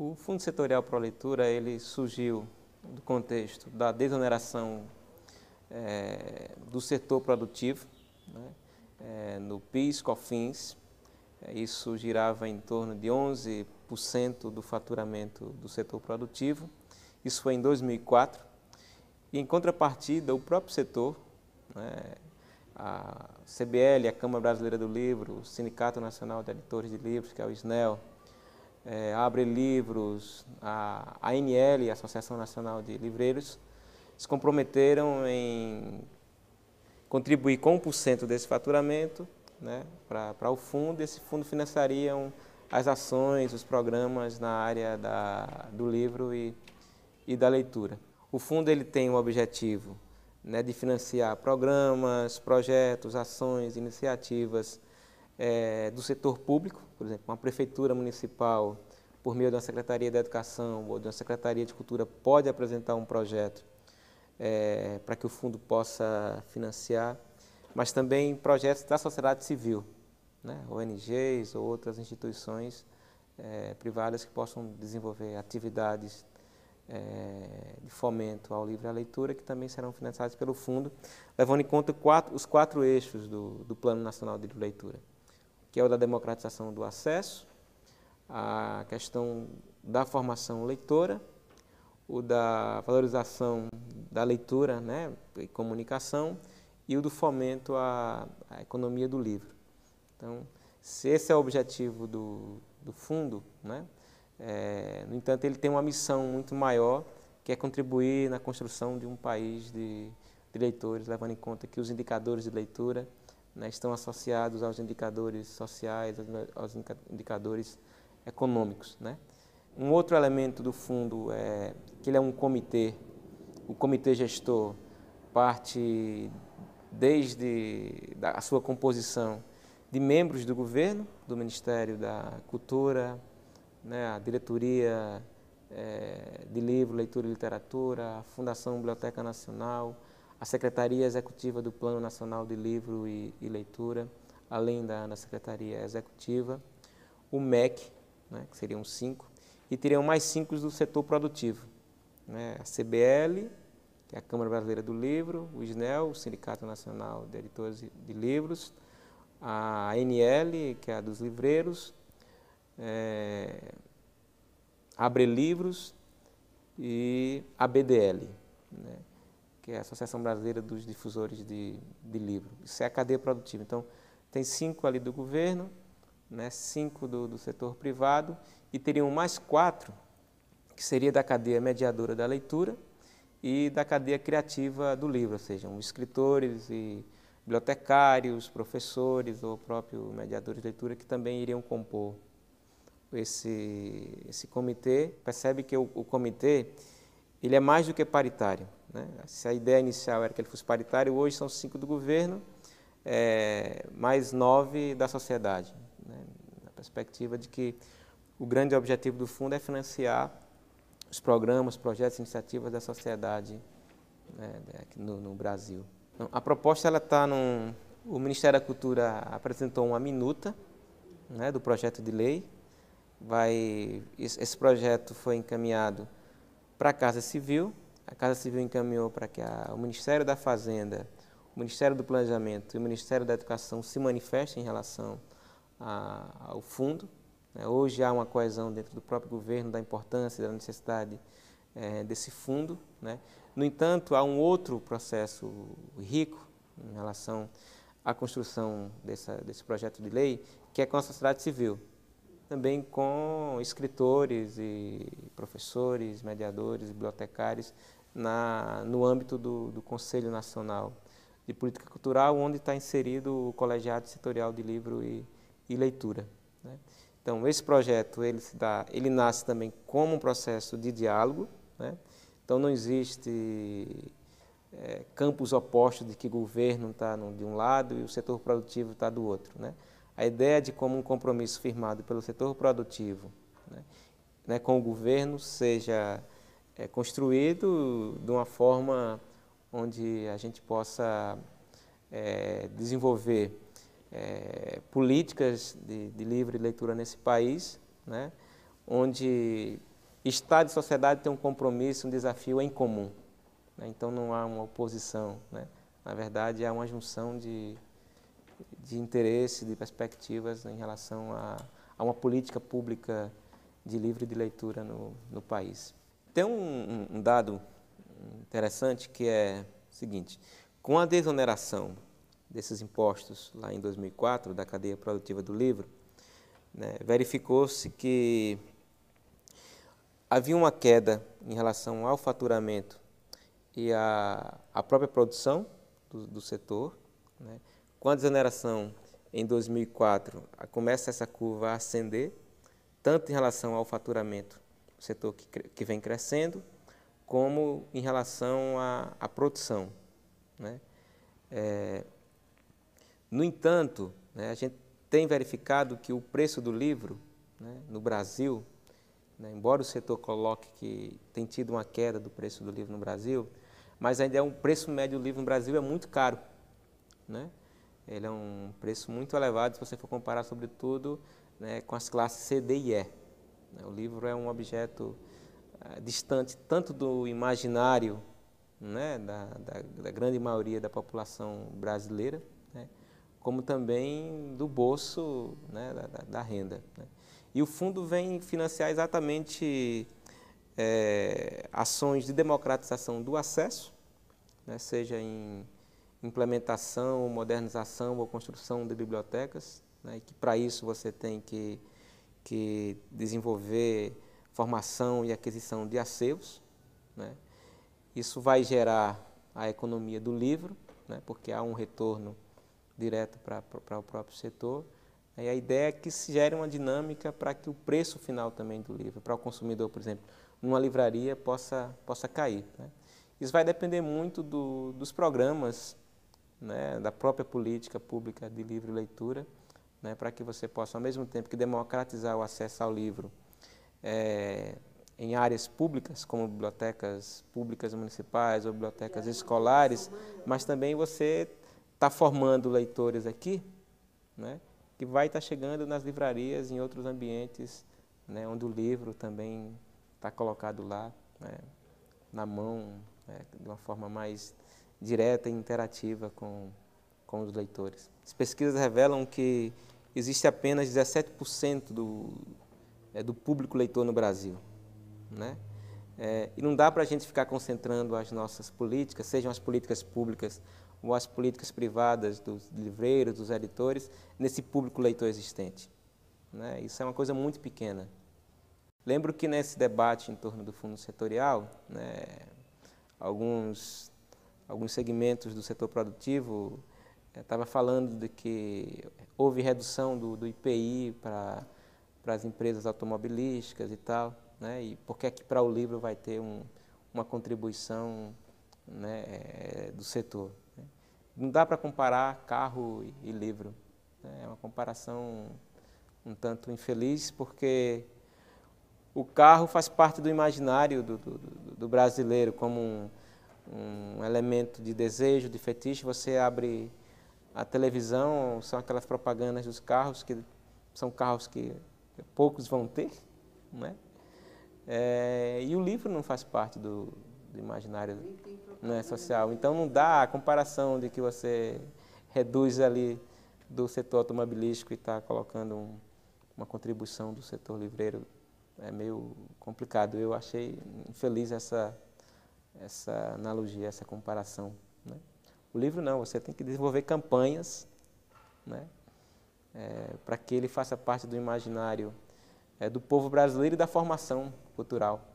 O Fundo Setorial Pro Leitura, ele surgiu do contexto da desoneração do setor produtivo, né, no PIS/COFINS. Isso girava em torno de 11% do faturamento do setor produtivo. Isso foi em 2004. E, em contrapartida, o próprio setor, né, a CBL, a Câmara Brasileira do Livro, o Sindicato Nacional de Editores de Livros, que é o SNEL, a Abre Livros, a ANL, a Associação Nacional de Livreiros, se comprometeram em contribuir com 1% desse faturamento, né, para o fundo. Esse fundo financiaria as ações, os programas na área do livro e da leitura. O fundo ele tem o objetivo, né, de financiar programas, projetos, ações, iniciativas do setor público, por exemplo, uma prefeitura municipal, por meio da Secretaria da Educação ou da Secretaria de Cultura, pode apresentar um projeto para que o fundo possa financiar, mas também projetos da sociedade civil, né, ONGs ou outras instituições privadas que possam desenvolver atividades de fomento ao livro e à leitura, que também serão financiados pelo fundo, levando em conta os quatro eixos do Plano Nacional de Livro e Leitura, que é o da democratização do acesso, a questão da formação leitora, o da valorização da leitura, né, e comunicação, e o do fomento à economia do livro. Então, se esse é o objetivo do fundo, né, no entanto, ele tem uma missão muito maior, que é contribuir na construção de um país de leitores, levando em conta que os indicadores de leitura, né, estão associados aos indicadores sociais, aos indicadores econômicos, né. Um outro elemento do fundo é que ele é um comitê. O comitê gestor parte desde a sua composição de membros do governo, do Ministério da Cultura, né, a Diretoria de Livro, Leitura e Literatura, a Fundação Biblioteca Nacional, a Secretaria Executiva do Plano Nacional de Livro e Leitura, além da Secretaria Executiva, o MEC, né, que seriam 5, e teriam mais 5 do setor produtivo, né, a CBL, que é a Câmara Brasileira do Livro, o SNEL, o Sindicato Nacional de Editores de Livros, a ANL, que é a dos livreiros, Abre Livros e a BDL, né, que é a Associação Brasileira dos Difusores de Livro. Isso é a cadeia produtiva. Então, tem 5 ali do governo, né, 5 do setor privado, e teriam mais 4, que seria da cadeia mediadora da leitura e da cadeia criativa do livro, ou seja, escritores e bibliotecários, professores ou próprio mediadores de leitura, que também iriam compor esse comitê. Percebe que o comitê ele é mais do que paritário, né? Se a ideia inicial era que ele fosse paritário, hoje são 5 do governo, mais 9 da sociedade, né? Na perspectiva de que o grande objetivo do fundo é financiar os programas, projetos, iniciativas da sociedade, né, aqui no Brasil. Então, a proposta ela está o Ministério da Cultura apresentou uma minuta, né, do projeto de lei. Esse projeto foi encaminhado para a Casa Civil. A Casa Civil encaminhou para que o Ministério da Fazenda, o Ministério do Planejamento e o Ministério da Educação se manifestem em relação ao fundo. Hoje há uma coesão dentro do próprio governo da importância e da necessidade desse fundo, né? No entanto, há um outro processo rico em relação à construção desse projeto de lei, que é com a sociedade civil, também com escritores e professores, mediadores, bibliotecários, no âmbito do Conselho Nacional de Política Cultural, onde está inserido o Colegiado Setorial de Livro e Leitura, né? Então, esse projeto ele nasce também como um processo de diálogo, né? Então, não existe campos opostos de que o governo está de um lado e o setor produtivo está do outro, né? A ideia de como um compromisso firmado pelo setor produtivo, né, com o governo seja construído de uma forma onde a gente possa desenvolver políticas de livre leitura nesse país, né, onde Estado e sociedade têm um compromisso, um desafio em comum, né? Então não há uma oposição, né? Na verdade, há uma junção de interesse, de perspectivas em relação a uma política pública de livre de leitura no país. Tem um dado interessante que é o seguinte: com a desoneração desses impostos lá em 2004, da cadeia produtiva do livro, né, verificou-se que havia uma queda em relação ao faturamento e à própria produção do setor, né. Com a desoneração em 2004, começa essa curva a ascender, tanto em relação ao faturamento, o setor que vem crescendo, como em relação à produção, né. No entanto, né, a gente tem verificado que o preço do livro, né, no Brasil, né, embora o setor coloque que tem tido uma queda do preço do livro no Brasil, mas ainda o preço médio do livro no Brasil é muito caro, né? Ele é um preço muito elevado se você for comparar, sobretudo, né, com as classes C, D e E. O livro é um objeto distante tanto do imaginário, né, da grande maioria da população brasileira, né, como também do bolso, né, da renda, né. E o fundo vem financiar exatamente ações de democratização do acesso, né, seja em implementação, modernização ou construção de bibliotecas, né, e que para isso você tem que desenvolver formação e aquisição de acervos, né. Isso vai gerar a economia do livro, né, porque há um retorno direto para o próprio setor. E a ideia é que se gere uma dinâmica para que o preço final também do livro, para o consumidor, por exemplo, numa livraria, possa cair, né. Isso vai depender muito dos programas, né, da própria política pública de livre leitura, né, para que você possa, ao mesmo tempo que democratizar o acesso ao livro em áreas públicas, como bibliotecas públicas municipais ou bibliotecas escolares, mas também você está formando leitores aqui, né, que vai estar chegando nas livrarias, em outros ambientes, né, onde o livro também está colocado lá, né, na mão, né, de uma forma mais direta e interativa com os leitores. As pesquisas revelam que existe apenas 17% do público leitor no Brasil, né? E não dá para a gente ficar concentrando as nossas políticas, sejam as políticas públicas ou as políticas privadas dos livreiros, dos editores, nesse público leitor existente, né? Isso é uma coisa muito pequena. Lembro que nesse debate em torno do fundo setorial, né, alguns segmentos do setor produtivo estava falando de que houve redução do IPI para as empresas automobilísticas e tal, né? E por que é que para o livro vai ter uma contribuição, né, do setor, né? Não dá para comparar carro e livro, né? É uma comparação um tanto infeliz, porque o carro faz parte do imaginário do brasileiro como um elemento de desejo, de fetiche. Você abre a televisão, são aquelas propagandas dos carros, que são carros que poucos vão ter, né? E o livro não faz parte do imaginário, né, social. Então não dá a comparação de que você reduz ali do setor automobilístico e está colocando uma contribuição do setor livreiro. É meio complicado. Eu achei infeliz essa analogia, essa comparação, né? O livro não, você tem que desenvolver campanhas, né, para que ele faça parte do imaginário do povo brasileiro e da formação cultural,